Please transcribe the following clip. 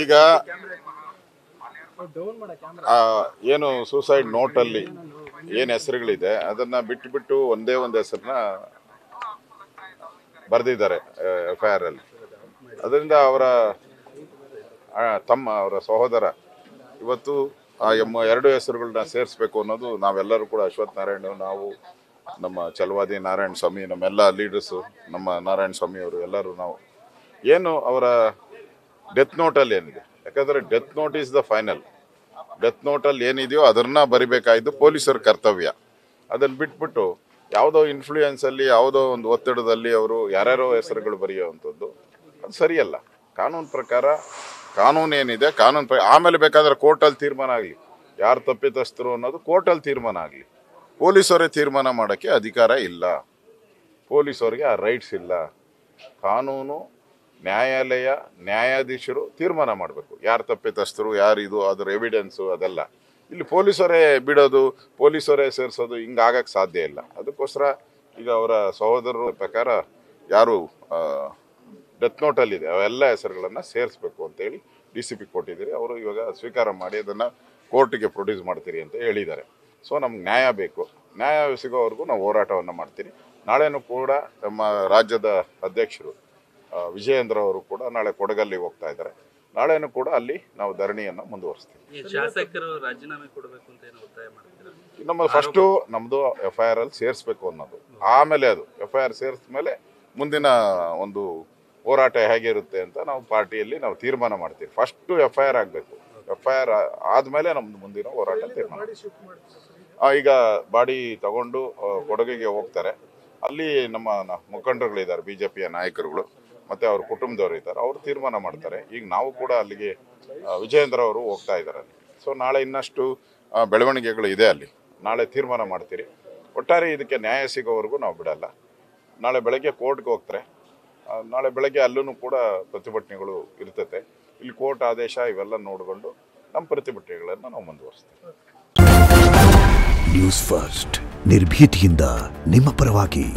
ಈಗ ಏನು ಸೂಸೈಡ್ ನೋಟಲ್ಲಿ ಏನು ಹೆಸರುಗಳಿದೆ ಅದನ್ನ ಬಿಟ್ಟು ಒಂದೇ ಒಂದು ಹೆಸರನ್ನ ಬರೆದಿದ್ದಾರೆ FIR ಅಲ್ಲಿ. ಅದರಿಂದ ಅವರ ಅವರ ಸಹೋದರ ಇವತ್ತು ಆ ಎರಡು ಹೆಸರುಗಳನ್ನ ಸೇರಿಸ್ಬೇಕು ಅನ್ನೋದು ನಾವೆಲ್ಲರೂ ಕೂಡ ಅಶ್ವಥ್ ನಾರಾಯಣ, ನಾವು, ನಮ್ಮ ಛಲವಾದಿ ನಾರಾಯಣ ಸ್ವಾಮಿ, ನಮ್ಮೆಲ್ಲ ಲೀಡರ್ಸು, ನಮ್ಮ ನಾರಾಯಣ ಸ್ವಾಮಿ ಅವರು ಎಲ್ಲರೂ ನಾವು ಏನು ಅವರ ಡೆತ್ ನೋಟಲ್ಲಿ ಏನಿದೆ, ಯಾಕಂದರೆ death note is the final. Death ನೋಟಲ್ಲಿ ಏನಿದೆಯೋ ಅದನ್ನ ಬರಿಬೇಕಾಯ್ತು ಪೊಲೀಸರ ಕರ್ತವ್ಯ. ಅದನ್ನು ಬಿಟ್ಬಿಟ್ಟು ಯಾವುದೋ ಇನ್ಫ್ಲೂಯೆನ್ಸಲ್ಲಿ ಯಾವುದೋ ಒಂದು ಒತ್ತಡದಲ್ಲಿ ಅವರು ಯಾರ್ಯಾರೋ ಹೆಸರುಗಳು ಬರೆಯುವಂಥದ್ದು ಅದು ಸರಿಯಲ್ಲ. ಕಾನೂನು ಪ್ರಕಾರ ಕಾನೂನು ಏನಿದೆ ಆಮೇಲೆ ಬೇಕಾದರೆ ಕೋರ್ಟಲ್ಲಿ ತೀರ್ಮಾನ ಆಗಲಿ, ಯಾರು ತಪ್ಪಿತಸ್ಥರು ಅನ್ನೋದು ಕೋರ್ಟಲ್ಲಿ ತೀರ್ಮಾನ ಆಗಲಿ. ಪೊಲೀಸರೇ ತೀರ್ಮಾನ ಮಾಡೋಕ್ಕೆ ಅಧಿಕಾರ ಇಲ್ಲ, ಪೊಲೀಸರಿಗೆ ಆ ರೈಟ್ಸ್ ಇಲ್ಲ. ಕಾನೂನು, ನ್ಯಾಯಾಲಯ, ನ್ಯಾಯಾಧೀಶರು ತೀರ್ಮಾನ ಮಾಡಬೇಕು ಯಾರು ತಪ್ಪಿತಸ್ಥರು, ಯಾರಿದು, ಅದರ ಎವಿಡೆನ್ಸು ಅದೆಲ್ಲ. ಇಲ್ಲಿ ಪೊಲೀಸರೇ ಬಿಡೋದು, ಪೊಲೀಸರೇ ಸೇರಿಸೋದು ಹಿಂಗಾಗಕ್ಕೆ ಸಾಧ್ಯ ಇಲ್ಲ. ಅದಕ್ಕೋಸ್ಕರ ಈಗ ಅವರ ಸಹೋದರರ ಪ್ರಕಾರ ಯಾರು ಡೆತ್ ನೋಟಲ್ಲಿದೆ ಅವೆಲ್ಲ ಹೆಸರುಗಳನ್ನು ಸೇರಿಸ್ಬೇಕು ಅಂತೇಳಿ DCP ಕೊಟ್ಟಿದ್ದೀರಿ. ಅವರು ಇವಾಗ ಸ್ವೀಕಾರ ಮಾಡಿ ಅದನ್ನು ಕೋರ್ಟಿಗೆ ಪ್ರೊಡ್ಯೂಸ್ ಮಾಡ್ತೀರಿ ಅಂತ ಹೇಳಿದ್ದಾರೆ. ಸೊ ನಮ್ಗೆ ನ್ಯಾಯ ಬೇಕು, ನ್ಯಾಯ ಸಿಗೋವರೆಗೂ ನಾವು ಹೋರಾಟವನ್ನು ಮಾಡ್ತೀರಿ. ನಾಳೆನೂ ಕೂಡ ನಮ್ಮ ರಾಜ್ಯದ ಅಧ್ಯಕ್ಷರು ವಿಜಯೇಂದ್ರ ಅವರು ಕೂಡ ನಾಳೆ ಕೊಡಗಲ್ಲಿ ಹೋಗ್ತಾ ಇದ್ದಾರೆ. ನಾಳೆನೂ ಕೂಡ ಅಲ್ಲಿ ನಾವು ಧರಣಿಯನ್ನು ಮುಂದುವರಿಸ್ತೀವಿ. ಶಾಸಕರು ರಾಜೀನಾಮೆ ಕೊಡಬೇಕು ಅಂತ ಏನು ಒತ್ತಾಯ ಮಾಡ್ತೀರಾ? ನಮ್ಮ ಫಸ್ಟು ನಮ್ಮದು FIR ಅಲ್ಲಿ ಸೇರಿಸ್ಬೇಕು ಅನ್ನೋದು, ಆಮೇಲೆ ಅದು FIR ಸೇರಿದ ಮೇಲೆ ಮುಂದಿನ ಒಂದು ಹೋರಾಟ ಹೇಗಿರುತ್ತೆ ಅಂತ ನಾವು ಪಾರ್ಟಿಯಲ್ಲಿ ನಾವು ತೀರ್ಮಾನ ಮಾಡ್ತೀವಿ. ಫಸ್ಟು FIR ಆಗಬೇಕು, FIR ಆದಮೇಲೆ ನಮ್ಮದು ಮುಂದಿನ ಹೋರಾಟ ತೀರ್ಮಾನ. ಈಗ ಬಾಡಿ ತಗೊಂಡು ಕೊಡಗಿಗೆ ಹೋಗ್ತಾರೆ. ಅಲ್ಲಿ ನಮ್ಮ ಮುಖಂಡರುಗಳಿದ್ದಾರೆ, BJPಯ ನಾಯಕರುಗಳು ಮತ್ತು ಅವ್ರ ಕುಟುಂಬದವರು ಇದ್ದಾರೆ, ಅವರು ತೀರ್ಮಾನ ಮಾಡ್ತಾರೆ. ಈಗ ನಾವು ಕೂಡ ಅಲ್ಲಿಗೆ ವಿಜಯೇಂದ್ರ ಅವರು ಹೋಗ್ತಾ ಇದ್ದಾರೆ ಅಲ್ಲಿ. ಸೊ ನಾಳೆ ಇನ್ನಷ್ಟು ಬೆಳವಣಿಗೆಗಳು ಇದೆ ಅಲ್ಲಿ, ನಾಳೆ ತೀರ್ಮಾನ ಮಾಡ್ತೀರಿ. ಒಟ್ಟಾರೆ ಇದಕ್ಕೆ ನ್ಯಾಯ ಸಿಗೋವರೆಗೂ ನಾವು ಬಿಡಲ್ಲ. ನಾಳೆ ಬೆಳಗ್ಗೆ ಕೋರ್ಟ್ಗೆ ಹೋಗ್ತಾರೆ, ನಾಳೆ ಬೆಳಗ್ಗೆ ಅಲ್ಲೂ ಕೂಡ ಪ್ರತಿಭಟನೆಗಳು ಇರ್ತೈತೆ. ಇಲ್ಲಿ ಕೋರ್ಟ್ ಆದೇಶ ಇವೆಲ್ಲ ನೋಡಿಕೊಂಡು ನಮ್ಮ ಪ್ರತಿಭಟನೆಗಳನ್ನು ನಾವು ಮುಂದುವರಿಸ್ತೀವಿ. ನ್ಯೂಸ್ ಫಸ್ಟ್, ನಿರ್ಭೀತಿಯಿಂದ ನಿಮ್ಮ ಪರವಾಗಿ.